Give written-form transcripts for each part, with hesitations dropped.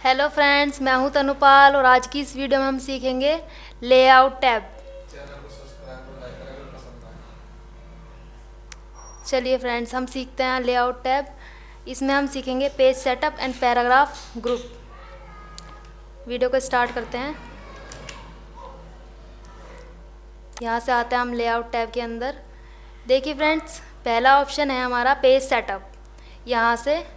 Hello friends, मैं हूं तनुपाल और आज की इस वीडियो में हम सीखेंगे लेआउट टैब। चैनल को सब्सक्राइब और लाइक करें अगर पसंद आए। चलिए फ्रेंड्स, हम सीखते हैं लेआउट टैब। इसमें हम सीखेंगे page setup and paragraph group. Video को स्टार्ट करते हैं। यहाँ से आते हैं हम लेआउट टैब के अंदर। देखिए फ्रेंड्स, पहला ऑप्शन है हमारा पेज सेटअप। यहाँ से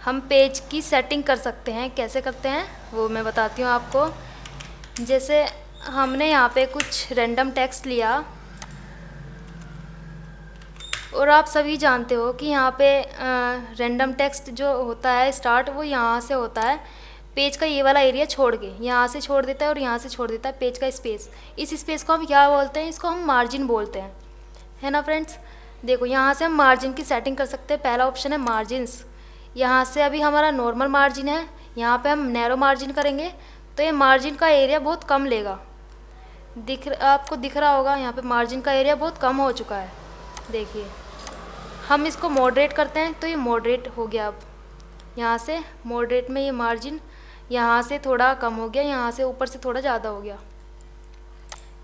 हम पेज की सेटिंग कर सकते हैं। कैसे करते हैं वो मैं बताती हूँ आपको। जैसे हमने यहाँ पे कुछ रैंडम टेक्स्ट लिया और आप सभी जानते हो कि यहाँ पे रैंडम टेक्स्ट जो होता है स्टार्ट, वो यहाँ से होता है पेज का ये वाला एरिया छोड़ के, यहाँ से छोड़ देता है और यहाँ से छोड़ देता है पेज का स्पेस। इस स्पेस को हम क्या बोलते हैं? इसको हम मार्जिन बोलते हैं, है ना फ्रेंड्स। देखो, यहाँ से हम मार्जिन की सेटिंग कर सकते हैं। पहला ऑप्शन है मार्जिन्स। यहाँ से अभी हमारा नॉर्मल मार्जिन है, यहाँ पे हम नैरो मार्जिन करेंगे तो ये मार्जिन का एरिया बहुत कम लेगा। आपको दिख रहा होगा यहाँ पे मार्जिन का एरिया बहुत कम हो चुका है। देखिए, हम इसको मॉडरेट करते हैं तो ये मॉडरेट हो गया। अब यहाँ से मॉडरेट में ये मार्जिन यहाँ से थोड़ा कम हो गया, यहाँ से ऊपर से थोड़ा ज़्यादा हो गया।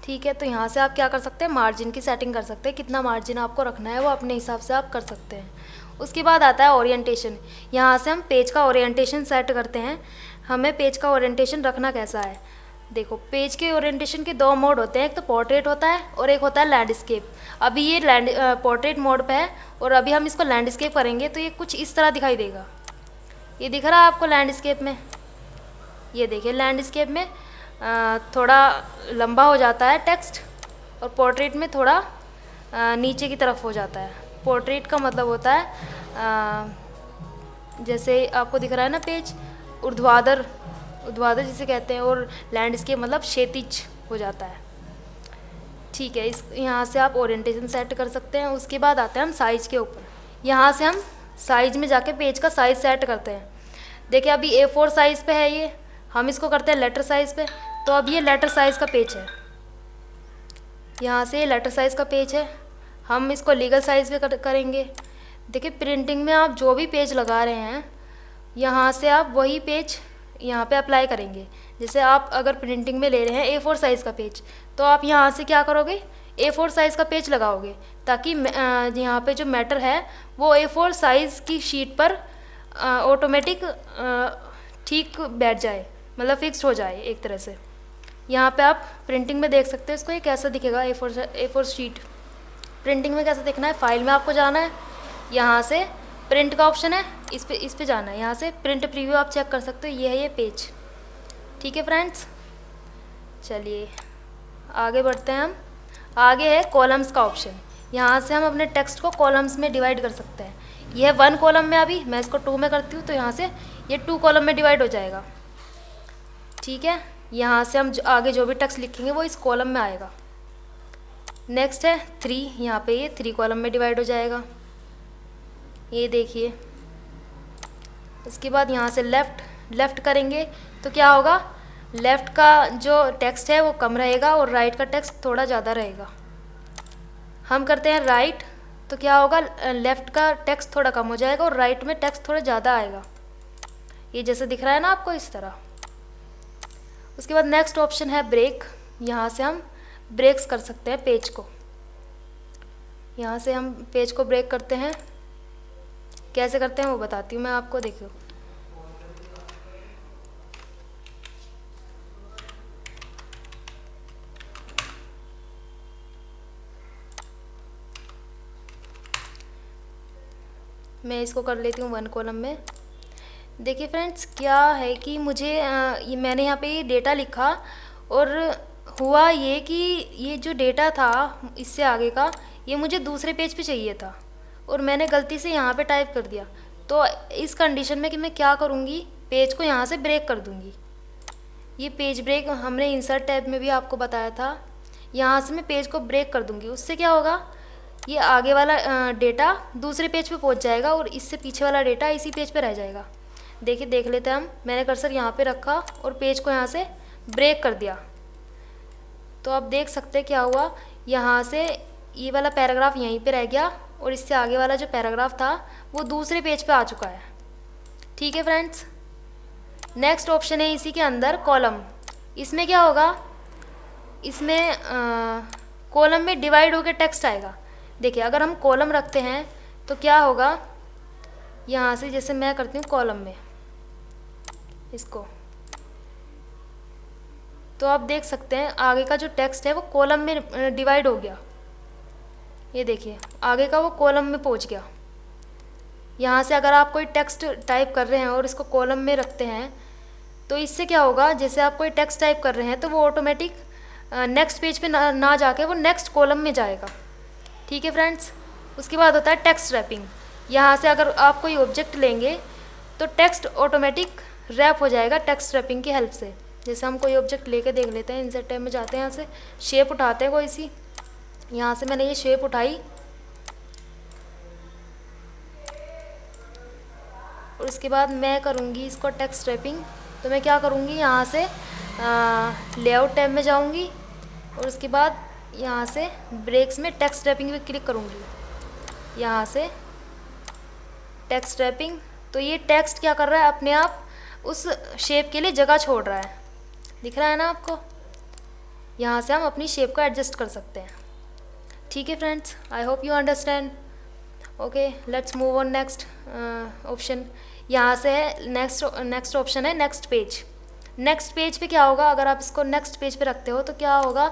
ठीक है, तो यहाँ से आप क्या कर सकते हैं? मार्जिन की सेटिंग कर सकते हैं। कितना मार्जिन आपको रखना है वो अपने हिसाब से आप कर सकते हैं। उसके बाद आता है ओरिएंटेशन। यहाँ से हम पेज का ओरिएंटेशन सेट करते हैं। हमें पेज का ओरिएंटेशन रखना कैसा है? देखो, पेज के ओरिएंटेशन के दो मोड होते हैं, एक तो पोर्ट्रेट होता है और एक होता है लैंडस्केप। अभी ये पोर्ट्रेट मोड पे है और अभी हम इसको लैंडस्केप करेंगे तो ये कुछ इस तरह दिखाई देगा। ये दिख रहा है आपको लैंडस्केप में? ये देखिए, लैंडस्केप में थोड़ा लंबा हो जाता है टेक्स्ट और पोर्ट्रेट में थोड़ा नीचे की तरफ हो जाता है। पोर्ट्रेट का मतलब होता है जैसे आपको दिख रहा है ना पेज, ऊर्ध्वाधर ऊर्ध्वाधर जिसे कहते हैं, और लैंडस्केप मतलब क्षैतिज हो जाता है। ठीक है, इस यहाँ से आप ओरिएंटेशन सेट कर सकते हैं। उसके बाद आते हैं हम साइज़ के ऊपर। यहाँ से हम साइज़ में जाके पेज का साइज़ सेट करते हैं। देखिए, अभी A4 साइज़ पे है ये, हम इसको करते हैं लेटर साइज़ पे। तो अब ये लेटर साइज़ का पेज है, यहाँ से लेटर साइज़ का पेज है। हम इसको लीगल साइज़ पे करेंगे। देखिए, प्रिंटिंग में आप जो भी पेज लगा रहे हैं, यहाँ से आप वही पेज यहाँ पे अप्लाई करेंगे। जैसे आप अगर प्रिंटिंग में ले रहे हैं A4 साइज़ का पेज, तो आप यहाँ से क्या करोगे? A4 साइज़ का पेज लगाओगे, ताकि यहाँ पे जो मैटर है वो A4 साइज़ की शीट पर ऑटोमेटिक ठीक बैठ जाए, मतलब फिक्स हो जाए एक तरह से। यहाँ पे आप प्रिंटिंग में देख सकते हैं इसको, ये कैसा दिखेगा A4 शीट। प्रिंटिंग में कैसा दिखना है? फाइल में आपको जाना है, यहाँ से प्रिंट का ऑप्शन है, इस पे जाना है। यहाँ से प्रिंट प्रीव्यू आप चेक कर सकते हो। ये है ये पेज। ठीक है फ्रेंड्स, चलिए आगे बढ़ते हैं हम। आगे है कॉलम्स का ऑप्शन। यहाँ से हम अपने टेक्स्ट को कॉलम्स में डिवाइड कर सकते हैं। यह 1 कॉलम में, अभी मैं इसको 2 में करती हूँ तो यहाँ से ये 2 कॉलम में डिवाइड हो जाएगा। ठीक है, यहाँ से हम आगे जो भी टेक्स्ट लिखेंगे वो इस कॉलम में आएगा। नेक्स्ट है 3, यहाँ पे ये 3 कॉलम में डिवाइड हो जाएगा। ये देखिए। उसके बाद यहाँ से लेफ़्ट करेंगे तो क्या होगा? लेफ़्ट का जो टेक्स्ट है वो कम रहेगा और राइट का टेक्स्ट थोड़ा ज़्यादा रहेगा। हम करते हैं राइट, तो क्या होगा? लेफ़्ट का टेक्स्ट थोड़ा कम हो जाएगा और राइट में टेक्स्ट थोड़ा ज़्यादा आएगा। ये जैसे दिख रहा है ना आपको, इस तरह। उसके बाद नेक्स्ट ऑप्शन है ब्रेक। यहाँ से हम ब्रेक्स कर सकते हैं पेज को। यहाँ से हम पेज को ब्रेक करते हैं। कैसे करते हैं वो बताती हूँ मैं आपको। देखो, मैं इसको कर लेती हूँ 1 कॉलम में। देखिए फ्रेंड्स, क्या है कि मुझे मैंने यहाँ पे ये डेटा लिखा और हुआ ये कि ये जो डेटा था इससे आगे का, ये मुझे दूसरे पेज पे चाहिए था और मैंने गलती से यहाँ पे टाइप कर दिया। तो इस कंडीशन में कि मैं क्या करूँगी? पेज को यहाँ से ब्रेक कर दूँगी। ये पेज ब्रेक हमने इंसर्ट टैब में भी आपको बताया था। यहाँ से मैं पेज को ब्रेक कर दूँगी। उससे क्या होगा? ये आगे वाला डेटा दूसरे पेज पे पहुँच जाएगा और इससे पीछे वाला डेटा इसी पेज पे रह जाएगा। देखिए, देख लेते हैं हम। मैंने कर्सर यहाँ पे रखा और पेज को यहाँ से ब्रेक कर दिया, तो आप देख सकते हैं क्या हुआ। यहाँ से ये वाला पैराग्राफ यहीं पे रह गया और इससे आगे वाला जो पैराग्राफ था वो दूसरे पेज पे आ चुका है। ठीक है फ्रेंड्स, नेक्स्ट ऑप्शन है इसी के अंदर कॉलम। इसमें क्या होगा, इसमें कॉलम में डिवाइड होकर टेक्स्ट आएगा। देखिए अगर हम कॉलम रखते हैं तो क्या होगा, यहाँ से जैसे मैं करती हूँ कॉलम में इसको, तो आप देख सकते हैं आगे का जो टेक्स्ट है वो कॉलम में डिवाइड हो गया। ये देखिए आगे का वो कॉलम में पहुँच गया। यहाँ से अगर आप कोई टेक्स्ट टाइप कर रहे हैं और इसको कॉलम में रखते हैं तो इससे क्या होगा, जैसे आप कोई टेक्स्ट टाइप कर रहे हैं तो वो ऑटोमेटिक नेक्स्ट पेज पे ना जाके वो नेक्स्ट कॉलम में जाएगा। ठीक है फ्रेंड्स। उसके बाद होता है टेक्स्ट रैपिंग। यहाँ से अगर आप कोई ऑब्जेक्ट लेंगे तो टेक्स्ट ऑटोमेटिक रैप हो जाएगा टेक्स्ट रैपिंग की हेल्प से। जैसे हम कोई ऑब्जेक्ट लेके देख लेते हैं, इंसर्ट टैब में जाते हैं, यहाँ से शेप उठाते हैं कोई सी, यहाँ से मैंने ये शेप उठाई और उसके बाद मैं करूँगी इसको टेक्स्ट रैपिंग। तो मैं क्या करूँगी, यहाँ से लेआउट टैब में जाऊँगी और उसके बाद यहाँ से ब्रेक्स में टेक्स्ट रैपिंग पे क्लिक करूँगी, यहाँ से टेक्स्ट रैपिंग। तो ये टेक्स्ट क्या कर रहा है, अपने आप उस शेप के लिए जगह छोड़ रहा है। दिख रहा है ना आपको। यहाँ से हम अपनी शेप को एडजस्ट कर सकते हैं। ठीक है friends, I hope you understand. Okay, let's move on next option. यहाँ से है नेक्स्ट ऑप्शन है नेक्स्ट पेज। नेक्स्ट पेज पे क्या होगा, अगर आप इसको नेक्स्ट पेज पे रखते हो तो क्या होगा,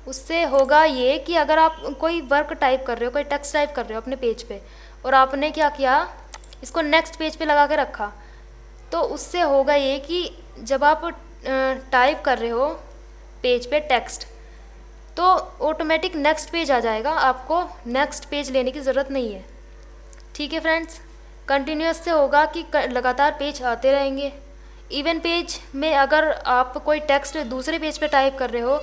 उससे होगा ये कि अगर आप कोई वर्क टाइप कर रहे हो, कोई टेक्स्ट टाइप कर रहे हो अपने पेज पे और आपने क्या किया, इसको नेक्स्ट पेज पे लगा के रखा, तो उससे होगा ये कि जब आप टाइप कर रहे हो पेज पे टेक्स्ट तो ऑटोमेटिक नेक्स्ट पेज आ जाएगा, आपको नेक्स्ट पेज लेने की ज़रूरत नहीं है। ठीक है फ्रेंड्स। कंटिन्यूस से होगा कि लगातार पेज आते रहेंगे। इवन पेज में अगर आप कोई टेक्स्ट दूसरे पेज पे टाइप कर रहे हो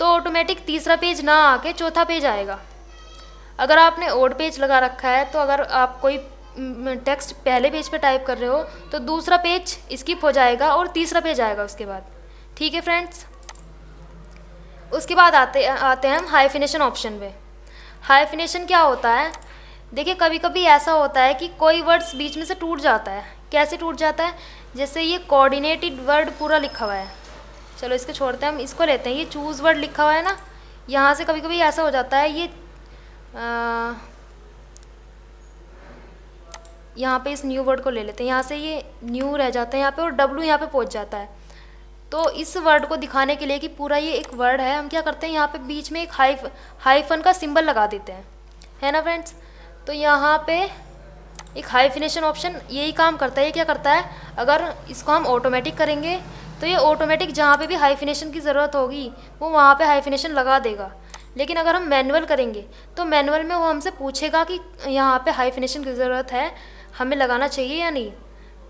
तो ऑटोमेटिक तीसरा पेज ना आके चौथा पेज आएगा। अगर आपने ओड पेज लगा रखा है तो अगर आप कोई टेक्स्ट पहले पेज पे टाइप कर रहे हो तो दूसरा पेज स्किप हो जाएगा और तीसरा पेज आएगा उसके बाद। ठीक है फ्रेंड्स। उसके बाद आते हैं हम हाइफिनेशन ऑप्शन पे। हाइफिनेशन क्या होता है, देखिए कभी कभी ऐसा होता है कि कोई वर्ड्स बीच में से टूट जाता है। कैसे टूट जाता है, जैसे ये कोऑर्डिनेटेड वर्ड पूरा लिखा हुआ है, चलो इसको छोड़ते हैं, हम इसको लेते हैं, ये चूज़ वर्ड लिखा हुआ है ना, यहाँ से कभी कभी ऐसा हो जाता है, ये यहाँ पे इस न्यू वर्ड को ले लेते हैं, यहाँ से ये न्यू रह जाता है यहाँ पे और डब्लू यहाँ पे पहुँच जाता है। तो इस वर्ड को दिखाने के लिए कि पूरा ये एक वर्ड है, हम क्या करते हैं यहाँ पे बीच में एक हाइफन का सिंबल लगा देते हैं, है ना फ्रेंड्स। तो यहाँ पे एक हाइफिनेशन ऑप्शन यही काम करता है। ये क्या करता है, अगर इसको हम ऑटोमेटिक करेंगे तो ये ऑटोमेटिक जहाँ पे भी हाइफिनेशन की ज़रूरत होगी वो वहाँ पे हाइफिनेशन लगा देगा। लेकिन अगर हम मैनुअल करेंगे तो मैनुअल में वो हमसे पूछेगा कि यहाँ पे हाइफिनेशन की ज़रूरत है, हमें लगाना चाहिए या नहीं।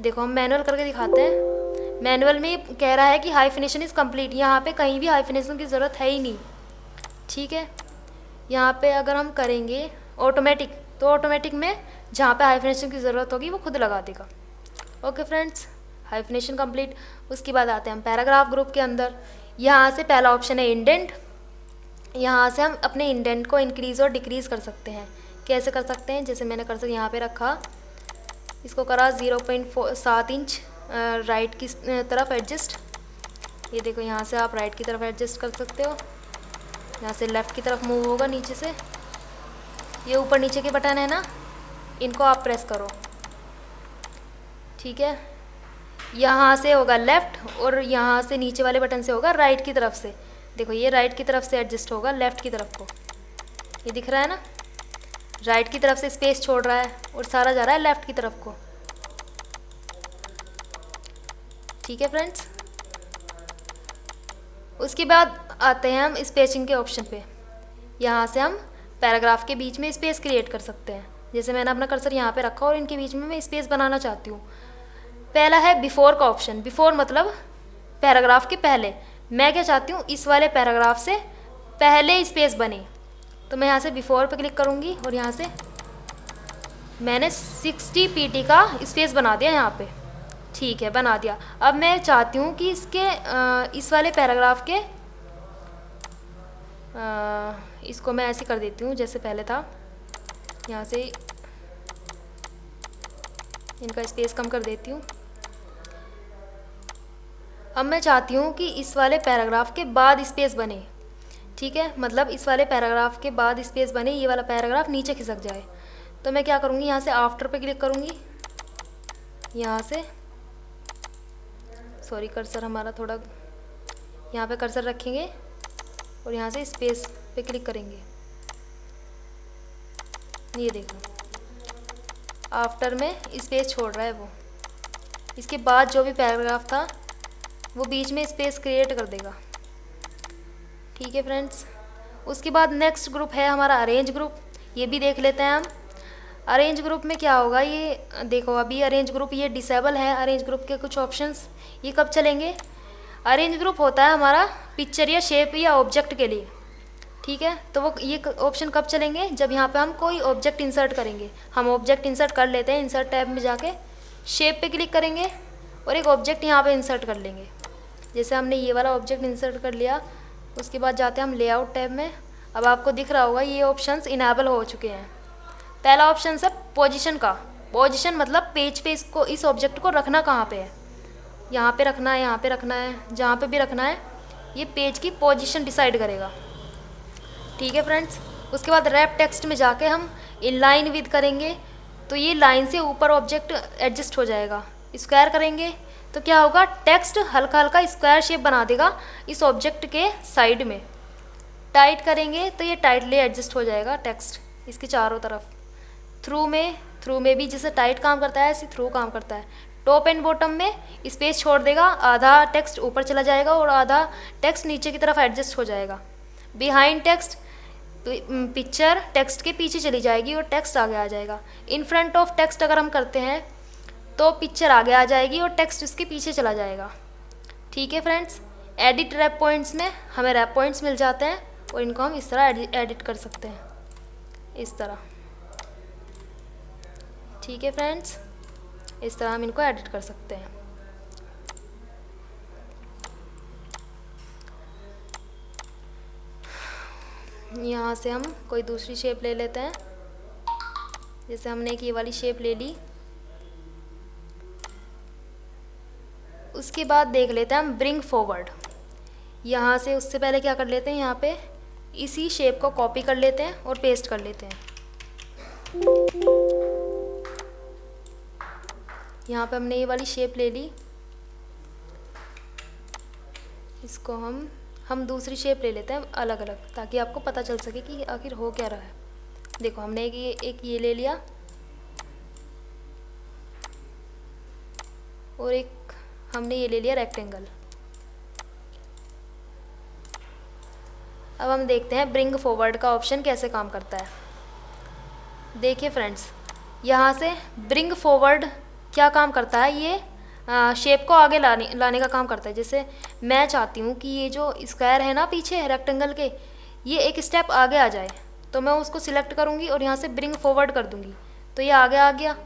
देखो हम मैनुअल करके दिखाते हैं। मैनुअल में कह रहा है कि हाइफिनेशन इज़ कम्प्लीट, यहाँ पे कहीं भी हाइफिनेशन की ज़रूरत है ही नहीं। ठीक है। यहाँ पे अगर हम करेंगे ऑटोमेटिक तो ऑटोमेटिक में जहाँ पे हाइफिनेशन की ज़रूरत होगी वो खुद लगा देगा। Okay friends, hyphenation complete. उसके बाद आते हैं हम पैराग्राफ ग्रुप के अंदर। यहाँ से पहला ऑप्शन है इंडेंट। यहाँ से हम अपने इंडेंट को इंक्रीज़ और डिक्रीज़ कर सकते हैं। कैसे कर सकते हैं, जैसे मैंने कर सकते यहाँ पे रखा, इसको करा 0.7 इंच राइट की तरफ एडजस्ट। ये देखो यहाँ से आप राइट की तरफ एडजस्ट कर सकते हो, यहाँ से लेफ़्ट की तरफ मूव होगा नीचे से। ये ऊपर नीचे के बटन है ना, इनको आप प्रेस करो। ठीक है। यहाँ से होगा लेफ़्ट और यहाँ से नीचे वाले बटन से होगा राइट की तरफ से। देखो ये राइट की तरफ से एडजस्ट होगा लेफ़्ट की तरफ को, ये दिख रहा है ना, राइट की तरफ से स्पेस छोड़ रहा है और सारा जा रहा है लेफ़्ट की तरफ को। ठीक है फ्रेंड्स। उसके बाद आते हैं हम स्पेसिंग के ऑप्शन पे। यहाँ से हम पैराग्राफ के बीच में स्पेस क्रिएट कर सकते हैं। जैसे मैंने अपना कर्सर यहाँ पे रखा और इनके बीच में मैं स्पेस बनाना चाहती हूँ। पहला है बिफोर का ऑप्शन। बिफोर मतलब पैराग्राफ के पहले। मैं क्या चाहती हूँ, इस वाले पैराग्राफ से पहले स्पेस बने, तो मैं यहाँ से बिफोर पे क्लिक करूँगी और यहाँ से मैंने 60 pt का स्पेस बना दिया यहाँ पे। ठीक है, बना दिया। अब मैं चाहती हूँ कि इसके इस वाले पैराग्राफ के इसको मैं ऐसे कर देती हूँ जैसे पहले था। यहाँ से इनका स्पेस कम कर देती हूँ। अब मैं चाहती हूँ कि इस वाले पैराग्राफ के बाद स्पेस बने, ठीक है, मतलब इस वाले पैराग्राफ के बाद स्पेस बने, ये वाला पैराग्राफ नीचे खिसक जाए। तो मैं क्या करूँगी, यहाँ से आफ्टर पे क्लिक करूँगी, यहाँ से सॉरी कर्सर हमारा थोड़ा, यहाँ पे कर्सर रखेंगे और यहाँ से स्पेस पे क्लिक करेंगे। ये देखो आफ्टर में स्पेस छोड़ रहा है वो, इसके बाद जो भी पैराग्राफ था वो बीच में स्पेस क्रिएट कर देगा, ठीक है फ्रेंड्स। उसके बाद नेक्स्ट ग्रुप है हमारा अरेंज ग्रुप, ये भी देख लेते हैं हम। अरेंज ग्रुप में क्या होगा, ये देखो अभी अरेंज ग्रुप ये डिसेबल है। अरेंज ग्रुप के कुछ ऑप्शंस ये कब चलेंगे, अरेंज ग्रुप होता है हमारा पिक्चर या शेप या ऑब्जेक्ट के लिए, ठीक है। तो वो ये ऑप्शन कब चलेंगे, जब यहाँ पे हम कोई ऑब्जेक्ट इंसर्ट करेंगे। हम ऑब्जेक्ट इंसर्ट कर लेते हैं, इंसर्ट टैब में जाके शेप पे क्लिक करेंगे और एक ऑब्जेक्ट यहाँ पे इंसर्ट कर लेंगे। जैसे हमने ये वाला ऑब्जेक्ट इंसर्ट कर लिया, उसके बाद जाते हैं हम लेआउट टैब में। अब आपको दिख रहा होगा ये ऑप्शंस इनेबल हो चुके हैं। पहला ऑप्शन है पोजीशन का, पोजीशन मतलब पेज पे इसको, इस ऑब्जेक्ट को रखना कहाँ पे है, यहाँ पे रखना है, यहाँ पे रखना है, जहाँ पे भी रखना है ये पेज की पोजीशन डिसाइड करेगा, ठीक है फ्रेंड्स। उसके बाद रैप टेक्स्ट में जाके हम इनलाइन विद करेंगे, तो ये लाइन से ऊपर ऑब्जेक्ट एडजस्ट हो जाएगा। स्क्वायर करेंगे तो क्या होगा, टेक्स्ट हल्का हल्का स्क्वायर शेप बना देगा इस ऑब्जेक्ट के साइड में। टाइट करेंगे तो ये टाइटली एडजस्ट हो जाएगा टेक्स्ट इसके चारों तरफ। थ्रू में भी जैसे टाइट काम करता है ऐसे थ्रू काम करता है। टॉप एंड बॉटम में स्पेस छोड़ देगा, आधा टेक्स्ट ऊपर चला जाएगा और आधा टेक्स्ट नीचे की तरफ एडजस्ट हो जाएगा। बिहाइंड टेक्स्ट, पिक्चर टेक्स्ट के पीछे चली जाएगी और टेक्स्ट आगे आ जाएगा। इन फ्रंट ऑफ टेक्स्ट अगर हम करते हैं तो पिक्चर आगे आ जाएगी और टेक्स्ट उसके पीछे चला जाएगा, ठीक है फ्रेंड्स। एडिट रैप पॉइंट्स में हमें रैप पॉइंट्स मिल जाते हैं और इनको हम इस तरह एडिट कर सकते हैं, इस तरह, ठीक है फ्रेंड्स। इस तरह हम इनको एडिट कर सकते हैं। यहाँ से हम कोई दूसरी शेप ले लेते हैं, जैसे हमने एक ये वाली शेप ले ली। उसके बाद देख लेते हैं हम ब्रिंग फॉरवर्ड। यहाँ से उससे पहले क्या कर लेते हैं, यहाँ पे इसी शेप को कॉपी कर लेते हैं और पेस्ट कर लेते हैं। यहाँ पे हमने ये वाली शेप ले ली, इसको हम दूसरी शेप ले लेते हैं अलग अलग, ताकि आपको पता चल सके कि आखिर हो क्या रहा है। देखो हमने एक ये ले लिया और एक हमने ये ले लिया रेक्टेंगल। अब हम देखते हैं ब्रिंग फॉरवर्ड का ऑप्शन कैसे काम करता है। देखिए फ्रेंड्स, यहाँ से ब्रिंग फॉरवर्ड क्या काम करता है, ये शेप को आगे लाने का काम करता है। जैसे मैं चाहती हूँ कि ये जो स्क्वायर है ना पीछे रेक्टेंगल के, ये एक स्टेप आगे आ जाए, तो मैं उसको सिलेक्ट करूँगी और यहाँ से ब्रिंग फॉरवर्ड कर दूँगी, तो ये आगे आ गया।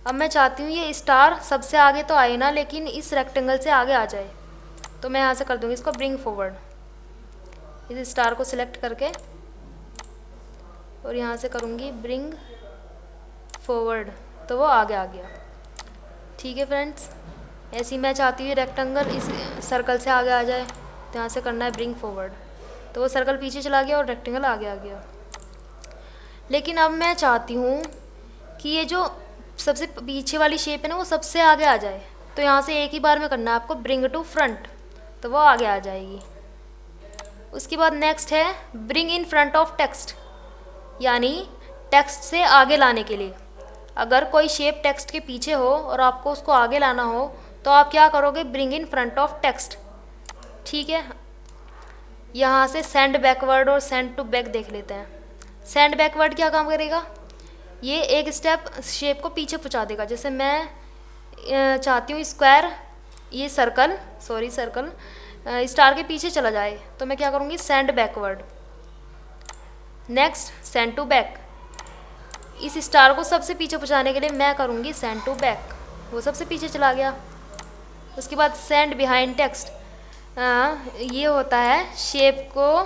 अब मैं चाहती हूँ ये स्टार सबसे आगे तो आए ना, लेकिन इस रेक्टेंगल से आगे आ जाए, तो मैं यहाँ से कर दूँगी इसको ब्रिंग फॉरवर्ड। इस स्टार को सिलेक्ट करके और यहाँ से करूँगी ब्रिंग फॉरवर्ड, तो वो आगे आ गया, ठीक है फ्रेंड्स। ऐसे ही मैं चाहती हूँ रेक्टेंगल इस सर्कल से आगे आ जाए, तो यहाँ से करना है ब्रिंग फॉरवर्ड, तो वो सर्कल पीछे चला गया और रेक्टेंगल आगे आ गया। लेकिन अब मैं चाहती हूँ कि ये जो सबसे पीछे वाली शेप है ना वो सबसे आगे आ जाए, तो यहाँ से एक ही बार में करना है आपको ब्रिंग टू फ्रंट, तो वो आगे आ जाएगी। उसके बाद नेक्स्ट है bring in front of text, यानी टेक्स्ट से आगे लाने के लिए। अगर कोई शेप टेक्स्ट के पीछे हो और आपको उसको आगे लाना हो तो आप क्या करोगे, bring in front of text, ठीक है। यहाँ से सेंड बैकवर्ड और सेंड टू बैक देख लेते हैं। सेंड बैकवर्ड क्या काम करेगा, ये एक स्टेप शेप को पीछे पहुँचा देगा। जैसे मैं चाहती हूँ स्क्वायर, ये सर्कल स्टार के पीछे चला जाए, तो मैं क्या करूँगी, send backward. Next send to back, इस स्टार को सबसे पीछे पहुँचाने के लिए मैं करूँगी सेंड टू बैक, वो सबसे पीछे चला गया। उसके बाद सेंड बिहाइंड टेक्स्ट, ये होता है शेप को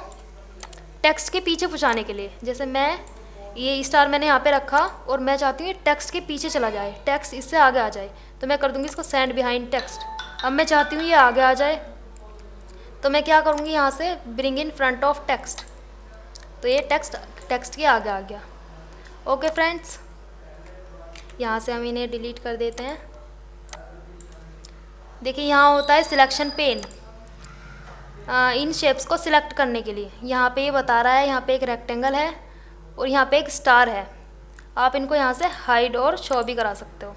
टेक्स्ट के पीछे पहुँचाने के लिए। जैसे मैं ये स्टार मैंने यहाँ पे रखा और मैं चाहती हूँ टेक्स्ट के पीछे चला जाए, टेक्स्ट इससे आगे आ जाए, तो मैं कर दूँगी इसको सेंड बिहाइंड टेक्स्ट, अब मैं चाहती हूँ ये आगे आ जाए, तो मैं क्या करूँगी, यहाँ से bring in front of text, तो ये टेक्स्ट के आगे आ गया। ओके फ्रेंड्स, यहाँ से हम इन्हें डिलीट कर देते हैं। देखिए यहाँ होता है सिलेक्शन पेन, इन शेप्स को सिलेक्ट करने के लिए। यहाँ पे ये बता रहा है, यहाँ पे एक रेक्टेंगल है और यहाँ पे एक स्टार है। आप इनको यहाँ से हाइड और शो भी करा सकते हो।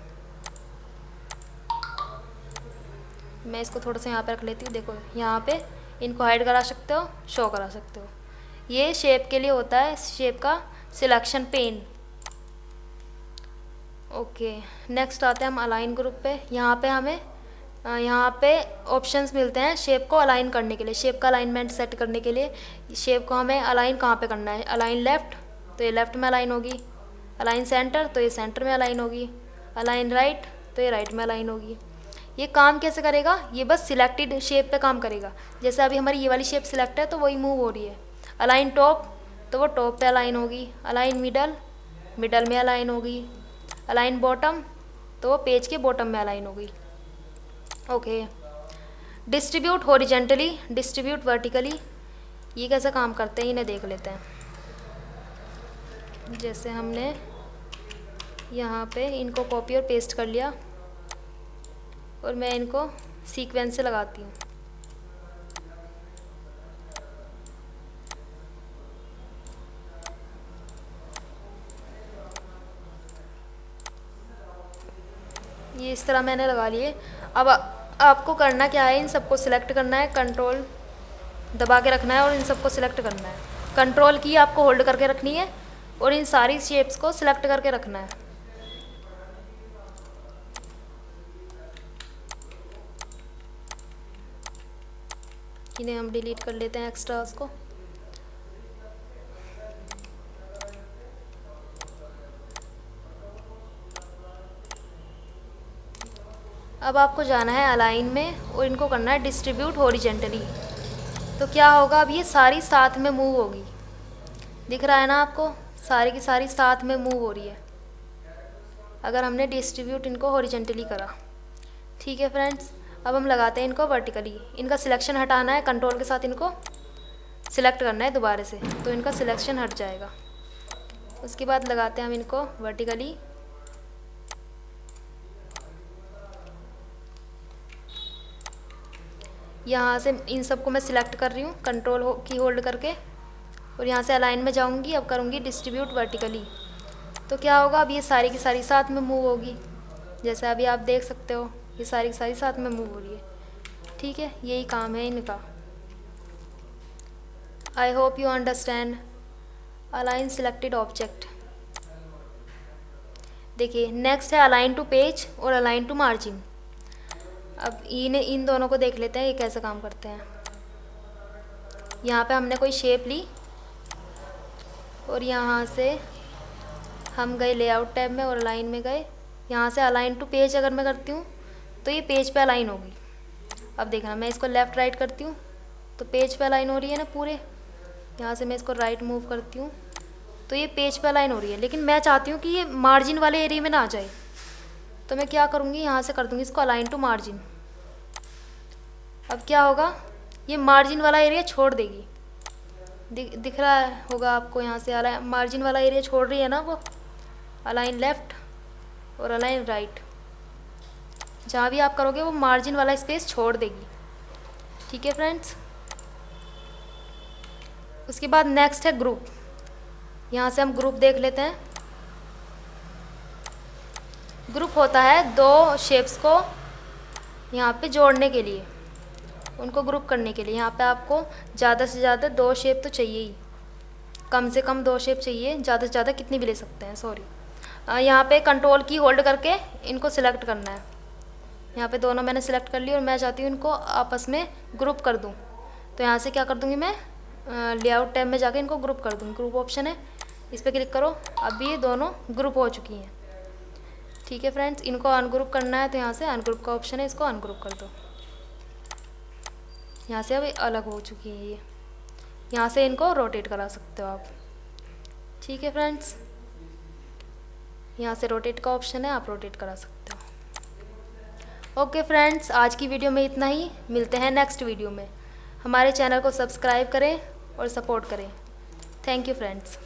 मैं इसको थोड़ा सा यहाँ पे रख लेती हूँ। देखो यहाँ पे इनको हाइड करा सकते हो, शो करा सकते हो। ये शेप के लिए होता है, शेप का सिलेक्शन पेन। ओके, नेक्स्ट आते हैं हम अलाइन ग्रुप पे। यहाँ पे हमें यहाँ पे ऑप्शंस मिलते हैं शेप को अलाइन करने के लिए, शेप का अलाइनमेंट सेट करने के लिए। शेप को हमें अलाइन कहाँ पे करना है, अलाइन लेफ़्ट तो ये लेफ़्ट में अलाइन होगी, अलाइन सेंटर तो ये सेंटर में अलाइन होगी, अलाइन राइट तो ये राइट में अलाइन होगी। ये काम कैसे करेगा, ये बस सिलेक्टेड शेप पे काम करेगा। जैसे अभी हमारी ये वाली शेप सिलेक्ट है तो वही मूव हो रही है। अलाइन टॉप तो वो टॉप पे अलाइन होगी, अलाइन मिडल में अलाइन होगी, अलाइन बॉटम तो वो पेज के बॉटम में अलाइन होगी। Okay, distribute horizontally, distribute vertically, ये कैसे काम करते हैं इन्हें देख लेते हैं। जैसे हमने यहाँ पे इनको कॉपी और पेस्ट कर लिया और मैं इनको सीक्वेंस से लगाती हूँ। ये इस तरह मैंने लगा लिए। अब आपको करना क्या है, इन सबको सिलेक्ट करना है, कंट्रोल दबा के रखना है और इन सबको सिलेक्ट करना है। कंट्रोल की आपको होल्ड करके रखनी है और इन सारी शेप्स को सिलेक्ट करके रखना है। इन्हें हम डिलीट कर लेते हैं एक्स्ट्रास को। अब आपको जाना है अलाइन में और इनको करना है डिस्ट्रीब्यूट हॉरिजेंटली। तो क्या होगा, अब ये सारी साथ में मूव होगी। दिख रहा है ना आपको, सारी की सारी साथ में मूव हो रही है अगर हमने डिस्ट्रीब्यूट इनको हॉरिजेंटली करा। ठीक है फ्रेंड्स, अब हम लगाते हैं इनको वर्टिकली। इनका सिलेक्शन हटाना है, कंट्रोल के साथ इनको सिलेक्ट करना है दोबारा से, तो इनका सिलेक्शन हट जाएगा। उसके बाद लगाते हैं हम इनको वर्टिकली। यहाँ से इन सबको मैं सिलेक्ट कर रही हूँ कंट्रोल की होल्ड करके और यहाँ से अलाइन में जाऊँगी। अब करूँगी डिस्ट्रीब्यूट वर्टिकली, तो क्या होगा, अब ये सारी की सारी साथ में मूव होगी। जैसे अभी आप देख सकते हो ये सारी की सारी साथ में मूव हो रही है। ठीक है, यही काम है इनका। I hope you understand. Align selected object. देखिए नेक्स्ट है अलाइन टू पेज और अलाइन टू मार्जिन। अब इन दोनों को देख लेते हैं ये कैसे काम करते हैं। यहाँ पे हमने कोई शेप ली और यहाँ से हम गए लेआउट टैब में और अलाइन में गए। यहाँ से अलाइन टू पेज अगर मैं करती हूँ तो ये पेज पे अलाइन होगी। अब देखना, मैं इसको लेफ़्ट राइट करती हूँ तो पेज पे अलाइन हो रही है ना पूरे। यहाँ से मैं इसको राइट मूव करती हूँ तो ये पेज पे अलाइन हो रही है, लेकिन मैं चाहती हूँ कि ये मार्जिन वाले एरिया में ना आ जाए। तो मैं क्या करूँगी, यहाँ से कर दूँगी इसको अलाइन टू मार्जिन। अब क्या होगा, ये मार्जिन वाला एरिया छोड़ देगी। दिख रहा होगा आपको, यहाँ से अलाइन मार्जिन वाला एरिया छोड़ रही है ना वो। अलाइन लेफ़्ट और अलाइन राइट, जहाँ भी आप करोगे वो मार्जिन वाला स्पेस छोड़ देगी। ठीक है फ्रेंड्स, उसके बाद नेक्स्ट है ग्रुप। यहाँ से हम ग्रुप देख लेते हैं। ग्रुप होता है दो शेप्स को यहाँ पे जोड़ने के लिए, उनको ग्रुप करने के लिए। यहाँ पे आपको ज़्यादा से ज़्यादा 2 शेप तो चाहिए ही, कम से कम 2 शेप चाहिए, ज़्यादा से ज़्यादा कितनी भी ले सकते हैं, सॉरी। यहाँ पे कंट्रोल की होल्ड करके इनको सिलेक्ट करना है। यहाँ पे दोनों मैंने सिलेक्ट कर ली और मैं चाहती हूँ इनको आपस में ग्रुप कर दूँ। तो यहाँ से क्या कर दूँगी, मैं लेआउट टैब में जाके इनको ग्रुप कर दूँगी। ग्रुप ऑप्शन है, इस पर क्लिक करो। अब ये दोनों ग्रुप हो चुकी हैं। ठीक है फ्रेंड्स, इनको अनग्रुप करना है तो यहाँ से अनग्रुप का ऑप्शन है, इसको अनग्रुप कर दो। यहाँ से अब अलग हो चुकी है ये। यहाँ से इनको रोटेट करा सकते हो आप। ठीक है फ्रेंड्स, यहाँ से रोटेट का ऑप्शन है, आप रोटेट करा सकते हो। ओके फ्रेंड्स, आज की वीडियो में इतना ही। मिलते हैं नेक्स्ट वीडियो में। हमारे चैनल को सब्सक्राइब करें और सपोर्ट करें। Thank you friends.